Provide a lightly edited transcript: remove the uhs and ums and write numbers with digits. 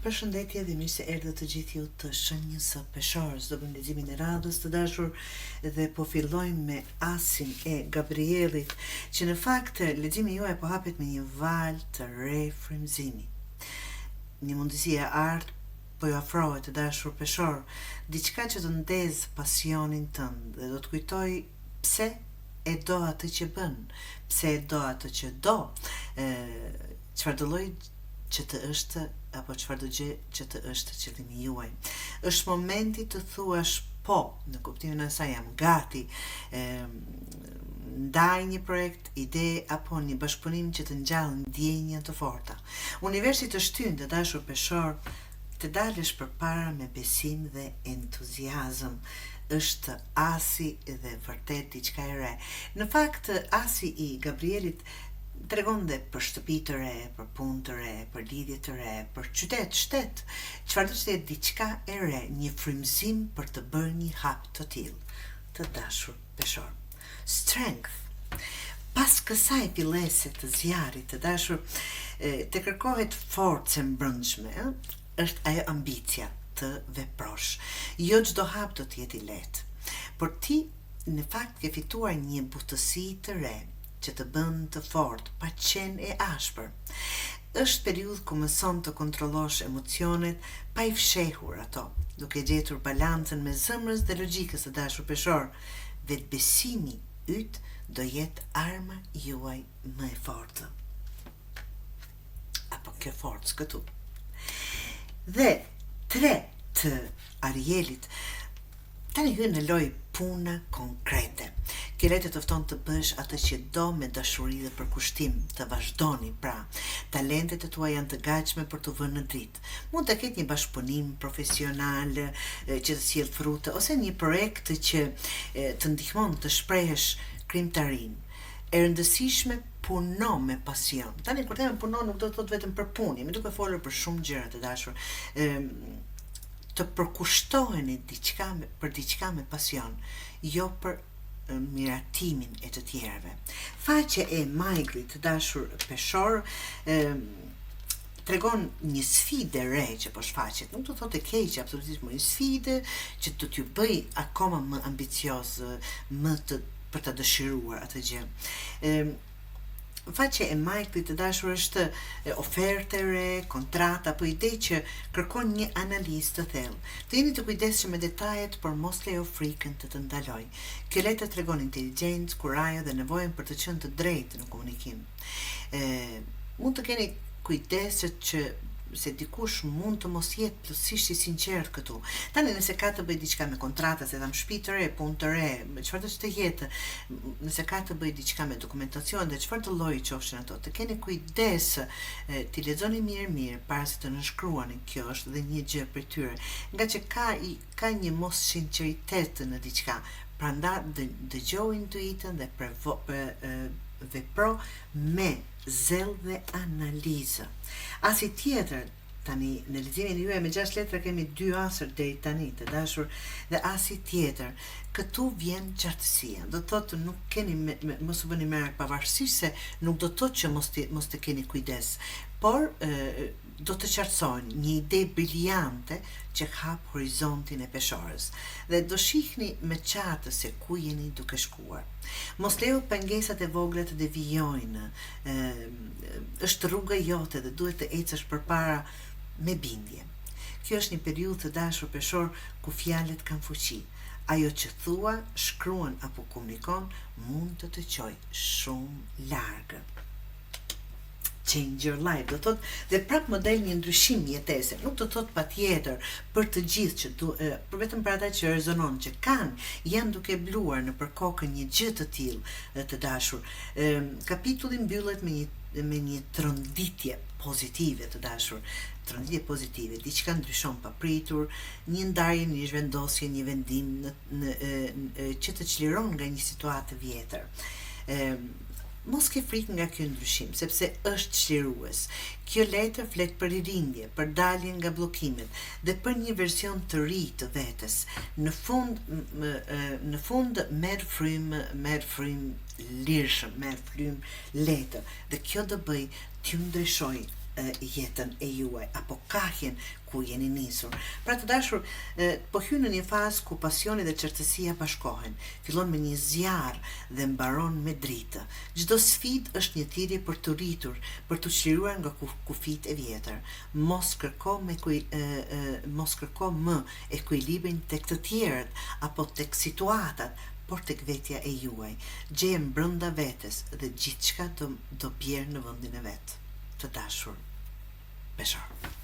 Përshëndetje dhe mirë se erdhët të gjithë ju të Shenjës së Peshorës. Do bëjmë leximin e radhës të dashur dhe po fillojmë me Asin e Gabrielit, që në fakt leximi juaj po hapet me një valë të re frymëzimi. Një mundësi e artë po ju afrohet të dashur Peshor, diçka që të ndez pasionin tënd dhe do të kujtoj pse e do atë që bën, pse e do atë që do, çfarë do lloj që të është apo çfarë do gjë që të është qëllimi juaj. Është momenti të thuash po, në kuptimin e saj jam gati, ndaj një projekt, ide apo një bashkëpunim që të ngjall ndjenja të forta. Universi të shtyn të dashur Peshor të dalësh përpara me besim dhe entuziazëm. Është asi dhe vërtet diçka e re. Në fakt, asi i Gabrielit tregon dhe për shtëpi të re, për punë të re, për lidhje të re, për qytet, shtet, çfarë do të jetë diçka e re, një frymëzim për të bërë një hap të tillë, të dashur Peshor. Strength. Pas kësaj fillese të zjarrit të dashur, të kërkohet forcë e mbrëmshme, është ajo ambicia të veprosh. Jo çdo hap do të jetë i lehtë, por ti në fakt ke fituar një butësi të re që të bën të fort, pa qenë e ashpër. Është periudhë ku mëson të kontrollosh emocionet pa i fshehur ato, duke gjetur balancën me zemrës dhe logjikës të dashur Peshor. Vetbesimi yt do jetë arma juaj më e fortë. Apo kjo forcë këtu. Dhe 3 të Arielit tani hyn në lojë puna konkrete. Kjo lejtë të fton të bësh atë që do me dashuri dhe përkushtim, të vazhdoni pra. Talentet e tua janë të gatshme për të vënë në dritë. Mund të ketë një bashkëpunim profesional që të sjellë frutë, ose një projekt që të ndihmon të shprehesh krijimtarinë. E rëndësishme puno me pasion. Tani kur them puno nuk do të thotë vetëm për punë, më duke folur për shumë gjëra të dashur. Të përkushtoheni për diçka me pasion, jo për miratimin e të tjerëve. Faqja e Majglit të dashur Peshor tregon një sfidë re që po shfaqet. Nuk do të thotë keq, absolutisht, një sfidë që do t'ju bëj akoma më ambicioz, për të dëshiruar atë gjë. Faqja e Majklit të dashur është ofertë re, kontrata apo ide që kërkon një analizë të thellë. Të jeni të kujdesshëm me detajet, por mos lejo frikën të ndaloj. Kjo letë tregon inteligjencë, kurajo dhe nevojën për të qenë të drejtë në komunikim. Mund të keni kujdeset që se dikush mund të mos jetë plotësisht i sinqert këtu. Tani nëse ka të bëjë diçka me kontrata, se tham shtëpi të re, punë të re, çfarë do të jetë, nëse ka të bëjë diçka me dokumentacion dhe çfarë të lloji qofshin ato, të keni kujdes, ti lexoni mirë para se të nënshkruani. Kjo është dhe një gjë për tyre, nga që ka një mos sinqeritet në diçka. Prandaj dëgjoj intuitën dhe vepro me zell dhe analizë. Asi tjetër, tani në leximin juaj me 6 letra kemi 2 asër deri tani të dashur, dhe asi tjetër, këtu vjen qartësia. Do të thotë nuk keni mos u bëni merak, pavarësisht se nuk do të thotë që mos të keni kujdes, por do të qartësojnë një ide briljante që hap horizontin e Peshorës dhe do shihni me qartë se ku jeni duke shkuar. Mos lejo pengesat e vogla të devijojnë. Është rruga jote dhe duhet të ecësh përpara me bindje. Kjo është një periudhë të dashur Peshor ku fjalët kanë fuqi. Ajo që thua, shkruan apo komunikon mund të çojë shumë larg. Change your life, do thot, dhe prap model një ndryshim jetese, nuk do thot patjetër për të gjithë që për vetëm për ata që rezonon, që janë duke bluar në për kokën një gjë të tillë të dashur. Kapitulli mbyllet me një tronditje pozitive të dashur. Tronditje pozitive, diçka ndryshon papritur, një ndarje, një zhvendosje, një vendim që të çliron nga një situatë vjetër. Mos ke frikë nga kjo ndryshim, sepse është çlirues. Kjo letër flet për ririndje, për dalje nga bllokimet dhe për një version të ri të vetes. Në fund merr frym lirshëm, merr frym letër, dhe kjo do bëj t'ju ndryshoj jetën e juaj apo kahjen ku jeni nisur. Pra të dashur, po hynë në një fazë ku pasioni dhe qartësia bashkohen, fillon me një zjarr dhe mbaron me dritë. Çdo sfidë është një thirrje për të rritur, për të çliruar nga kufit e vjetër. Mos kërko më ekuilibrin tek të tjerët apo tek situatat, por tek vetja e juaj. Gjeje brenda vetes dhe gjithçka do bjerë në vendin e vet. Të dashur Beshar.